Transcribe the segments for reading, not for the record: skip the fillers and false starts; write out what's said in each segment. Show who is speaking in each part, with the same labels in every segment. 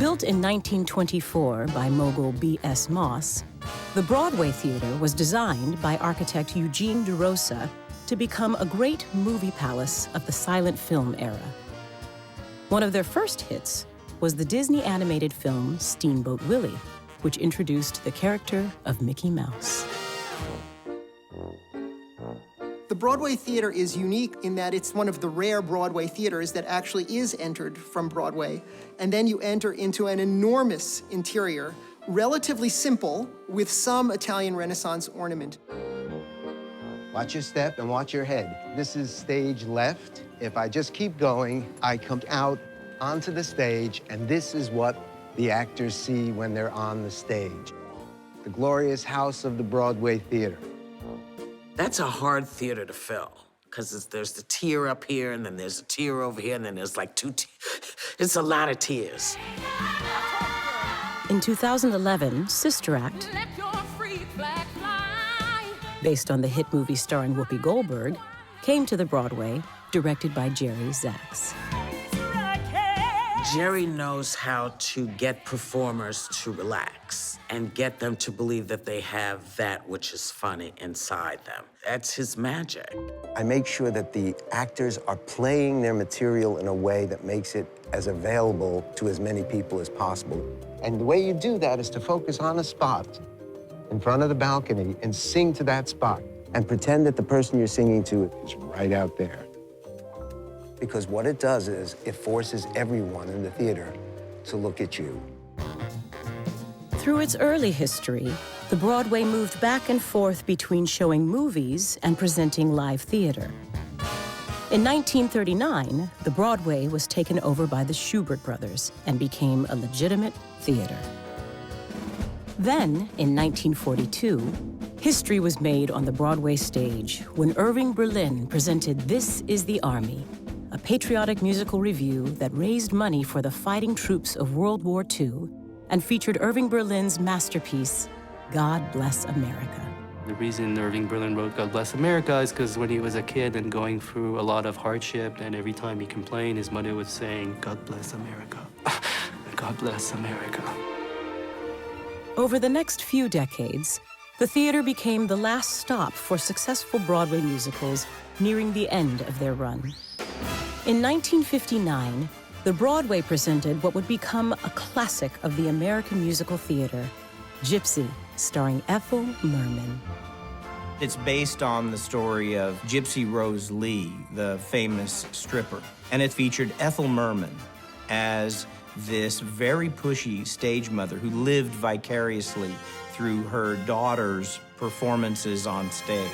Speaker 1: Built in 1924 by mogul B.S. Moss, the Broadway Theater was designed by architect Eugene DeRosa to become a great movie palace of the silent film era. One of their first hits was the Disney animated film Steamboat Willie, which introduced the character of Mickey Mouse.
Speaker 2: The Broadway Theater is unique in that it's one of the rare Broadway theaters that actually is entered from Broadway. And then you enter into an enormous interior, relatively simple, with some Italian Renaissance ornament.
Speaker 3: Watch your step and watch your head. This is stage left. If I just keep going, I come out onto the stage, and this is what the actors see when they're on the stage. The glorious house of the Broadway Theater.
Speaker 4: That's a hard theater to fill, because there's the tier up here, and then there's a tier over here, and then there's like two tiers. It's a lot of tiers.
Speaker 1: In 2011, Sister Act, based on the hit movie starring Whoopi Goldberg, came to the Broadway, directed by Jerry Zaks.
Speaker 4: Jerry knows how to get performers to relax and get them to believe that they have that which is funny inside them. That's his magic.
Speaker 3: I make sure that the actors are playing their material in a way that makes it as available to as many people as possible. And the way you do that is to focus on a spot in front of the balcony and sing to that spot and pretend that the person you're singing to is right out there. Because what it does is it forces everyone in the theater to look at you.
Speaker 1: Through its early history, the Broadway moved back and forth between showing movies and presenting live theater. In 1939, the Broadway was taken over by the Schubert brothers and became a legitimate theater. Then, in 1942, history was made on the Broadway stage when Irving Berlin presented This Is the Army, a patriotic musical revue that raised money for the fighting troops of World War II and featured Irving Berlin's masterpiece, God Bless America.
Speaker 5: The reason Irving Berlin wrote God Bless America is because when he was a kid and going through a lot of hardship, and every time he complained, his mother was saying, God bless America. God bless America.
Speaker 1: Over the next few decades, the theater became the last stop for successful Broadway musicals nearing the end of their run. In 1959, the Broadway presented what would become a classic of the American musical theater, Gypsy, starring Ethel Merman.
Speaker 6: It's based on the story of Gypsy Rose Lee, the famous stripper. And it featured Ethel Merman as this very pushy stage mother who lived vicariously through her daughter's performances on stage.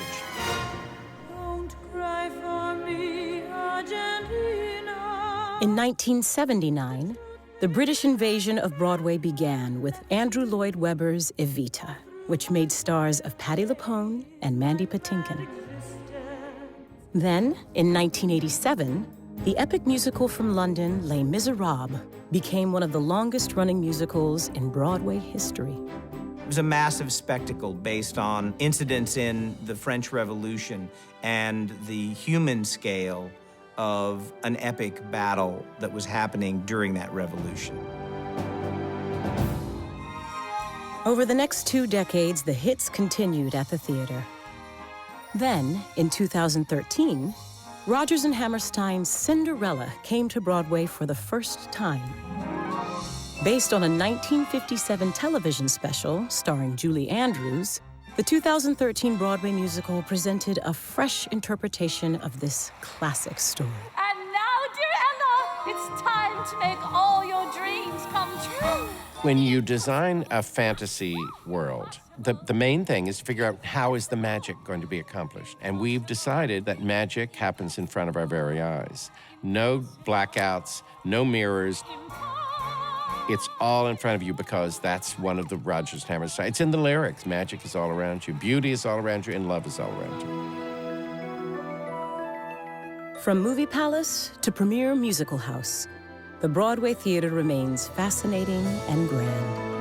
Speaker 1: In 1979, the British invasion of Broadway began with Andrew Lloyd Webber's Evita, which made stars of Patti LuPone and Mandy Patinkin. Then, in 1987, the epic musical from London, Les Misérables, became one of the longest-running musicals in Broadway history.
Speaker 6: It was a massive spectacle based on incidents in the French Revolution and the human scale of an epic battle that was happening during that revolution.
Speaker 1: Over the next 2 decades, the hits continued at the theater. Then, in 2013, Rodgers and Hammerstein's Cinderella came to Broadway for the first time. Based on a 1957 television special starring Julie Andrews, the 2013 Broadway musical presented a fresh interpretation of this classic story.
Speaker 7: And now, dear Ella, it's time to make all your dreams come true.
Speaker 8: When you design a fantasy world, the main thing is to figure out how is the magic going to be accomplished. And we've decided that magic happens in front of our very eyes. No blackouts, no mirrors. It's all in front of you because that's one of the Rodgers and Hammerstein. It's in the lyrics. Magic is all around you. Beauty is all around you, and love is all around you.
Speaker 1: From movie palace to premier musical house, the Broadway theater remains fascinating and grand.